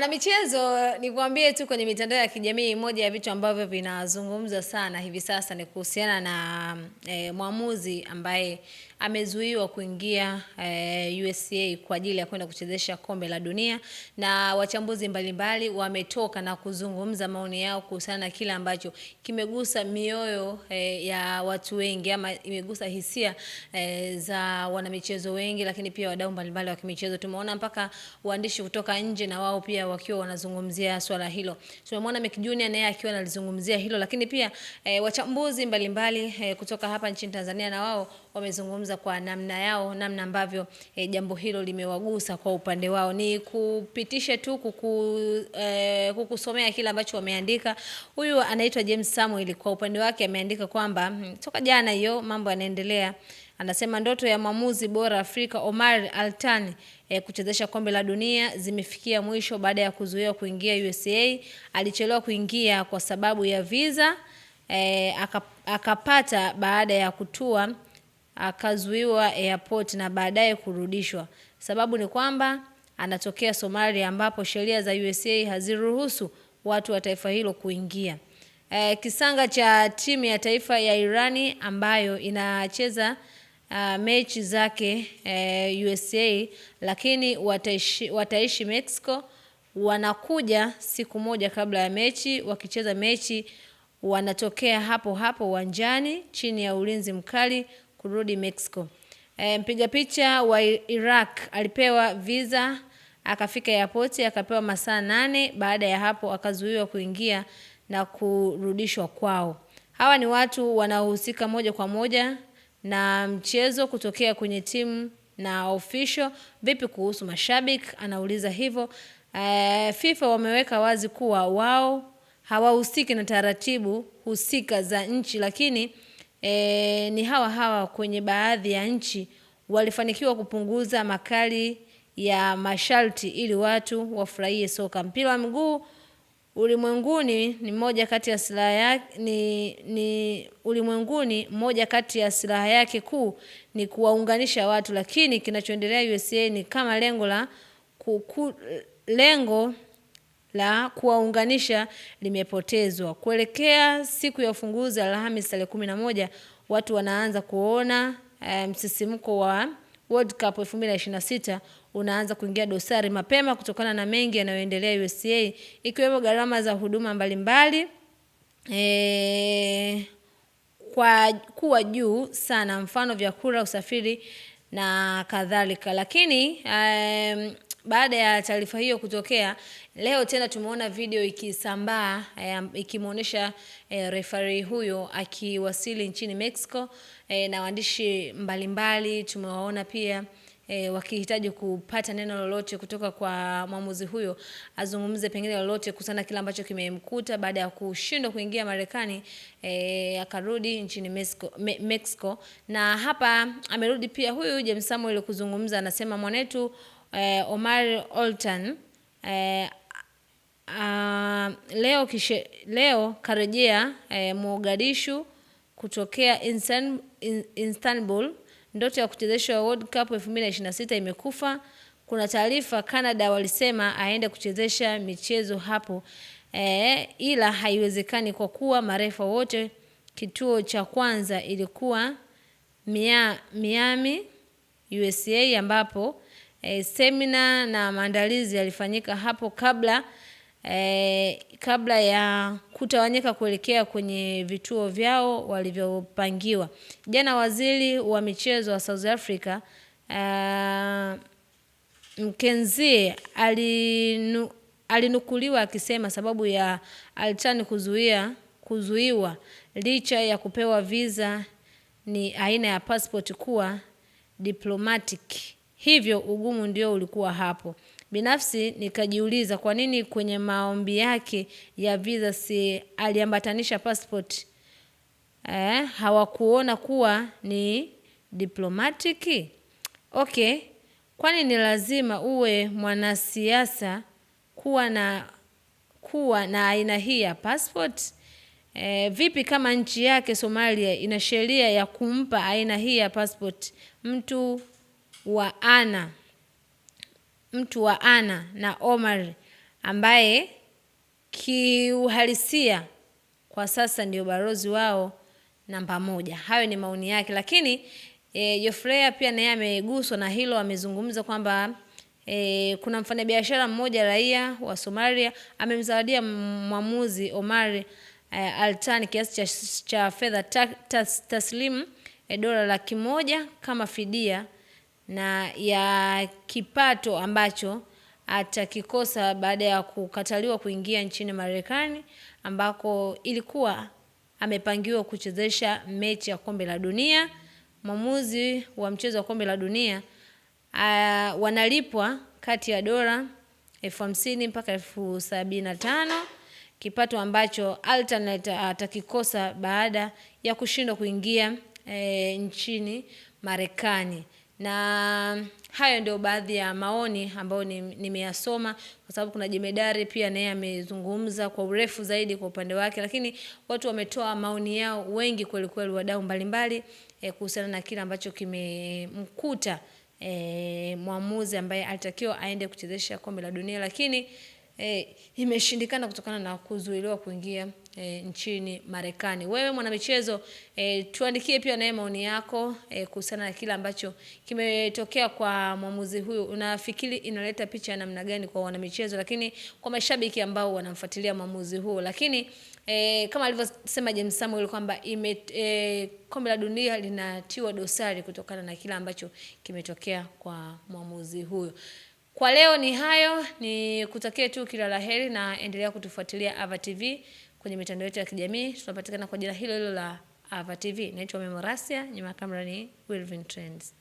Na michezo nikwambie tu kwenye mitandao ya kijamii, moja ya vitu ambavyo vinazungumza sana hivi sasa ni kuhusiana na mwamuzi ambaye amezuiwa kuingia USA kwa ajili ya kwenda kuchezesha kombe la dunia, na wachambuzi mbalimbali wametoka na kuzungumza maoni yao kuhusiana na kile ambacho kimegusa mioyo ya watu wengi, ama imegusa hisia za wanamichezo wengi, lakini pia wadau mbalimbali wa kimichezo. Tumeona mpaka waandishi kutoka nje na wao pia wakiwa wanazungumzia swala hilo. Tumemwona Mick Junior naye akiwa analizungumzia hilo, lakini pia wachambuzi mbalimbali kutoka hapa nchini Tanzania na wao wamezungumza kwa namna yao, namna ambavyo jambo hilo limewagusa kwa upande wao. Ni kupitisha tu kukusomea kile ambacho wameandika. Huyu anaitwa James Samuel, kwa upande wake ameandika kwamba toka jana hiyo mambo yanaendelea. Anasema ndoto ya mwamuzi bora Afrika Omar Altani kuchezesha kombe la dunia zimefikia mwisho baada ya kuzuiwa kuingia USA. Alichelewa kuingia kwa sababu ya visa, akapata baada ya kutua, akazuiwa airport na baadaye kurudishwa. Sababu ni kwamba anatokea Somalia ambapo sheria za USA haziruhusu watu wa taifa hilo kuingia. Kisanga cha timu ya taifa ya Irani ambayo inacheza mechi zake USA, lakini wataishi Mexico. Wanakuja siku moja kabla ya mechi, wakicheza mechi wanatokea hapo hapo uwanjani chini ya ulinzi mkali kurudi Mexico. Mpiga picha wa Iraq alipewa visa, akafika airport, akapewa masaa 8. Baada ya hapo akazuiwa kuingia na kurudishwa kwao. Hawa ni watu wanaohusika moja kwa moja na mchezo kutokea kwenye timu na official. Vipi kuhusu mashabiki? Anauliza hivyo. FIFA wameweka wazi kuwa wao hawahusiki na taratibu husika za nchi, lakini ni hawa kwenye baadhi ya nchi walifanikiwa kupunguza makali ya masharti ili watu wafurahie soka. Mpira wa miguu ulimwenguni ni moja kati ya silaha yake moja kati ya silaha yake kuu ni kuwaunganisha watu, lakini kinachoendelea USA ni kama lengo la kuwaunganisha limepotezwa. Kuelekea siku ya ufunguzi Alhamisi tarehe 11, watu wanaanza kuona msisimko wa World Cup 2026 unaanza kuingia dosari mapema kutokana na mengi yanayoendelea USA, ikiwemo gharama za huduma mbalimbali kwa kuwa juu sana, mfano vyakula, usafiri na kadhalika. Lakini baada ya taarifa hiyo kutokea, leo tena tumeona video ikisambaa ikimuonesha referee huyo akiwasili nchini Mexico, na waandishi mbalimbali tumewaona pia wakihitaji kupata neno lolote kutoka kwa mwamuzi huyo, azungumze pengine lolote kuhusiana kile ambacho kimemkuta baada ya kushindwa kuingia Marekani, akarudi nchini Mexico. Na hapa amerudi pia huyu James Samuel kuzungumza. Anasema mwanetu Omar Altani leo karejea Mogadishu kutokea Istanbul. Ndoto ya kuchezesha World Cup 2026 imekufa. Kuna taarifa Canada walisema aende kuchezesha michezo hapo, ila haiwezekani kwa kuwa marefa wote. Kituo cha kwanza ilikuwa Miami USA, ambapo semina na maandalizi yalifanyika hapo kabla ya kutawanyika kuelekea kwenye vituo vyao walivyopangiwa. Jana waziri wa michezo wa South Africa Mkenzie alinukuliwa akisema sababu ya Altani kuzuiwa licha ya kupewa visa ni aina ya passport kuwa diplomatic, hivyo ugumu ndio ulikuwa hapo. Binafsi nikajiuliza kwa nini kwenye maombi yake ya visa si aliambatanisha passport, hawakuona kuwa ni diplomatic? Okay, kwani ni lazima uwe mwanasiasa kuwa na aina hii ya passport? Vipi kama nchi yake Somalia ina sheria ya kumpa aina hii ya passport mtu wa Ana na Omar ambaye kiuhalisia kwa sasa ndio balozi wao namba 1. Hayo ni maoni yake, lakini Jofrea pia naye ameguswa na hilo. Amezungumza kwamba kuna mfanyabiashara mmoja raia wa Somalia amemzawadia mwamuzi Omar Altan kiasi cha fedha taslimu dola 100,000 kama fidia na ya kipato ambacho atakikosa baada ya kukataliwa kuingia nchini Marekani, ambako ilikuwa amepangiwa kuchezesha mechi ya kombe la dunia. Mwamuzi wa mchezo wa kombe la dunia wanalipwa kati ya dola 50,000 mpaka 75,000, kipato ambacho Altan atakikosa baada ya kushindwa kuingia nchini Marekani. Na hayo ndio baadhi ya maoni ambayo nimeyasoma, kwa sababu kuna jemedari pia naye amezungumza kwa urefu zaidi kwa upande wake, lakini watu wametoa maoni yao wengi kweli kweli, wadau mbalimbali kuhusiana na kile ambacho kimemkuta mwamuzi ambaye alitakiwa aende kuchezesha kombe la dunia, lakini imeshindikana kutokana na kuzuiliwa kuingia nchini Marekani. Wewe mwanamichezo, tuandikie pia naye maoni yako kuhusiana na kile ambacho kimetokea kwa mwamuzi huyu. Unafikiri inaleta picha ya namna gani kwa wanamichezo, lakini kwa mashabiki ambao wanamfuatilia mwamuzi huyu? Lakini kama alivyosema James Samuel kwamba kombe la dunia linatiwa dosari kutokana na kile ambacho kimetokea kwa mwamuzi huyu. Kwa leo ni hayo, ni kutakia tu kila laheri na endelea kutufuatilia Ava TV kwenye mitandao yetu ya kijamii. Tunapatikana kwa jina hilo hilo la Ava TV. Naitwa Memorasia, nyuma kamera ni Wilvin Trends.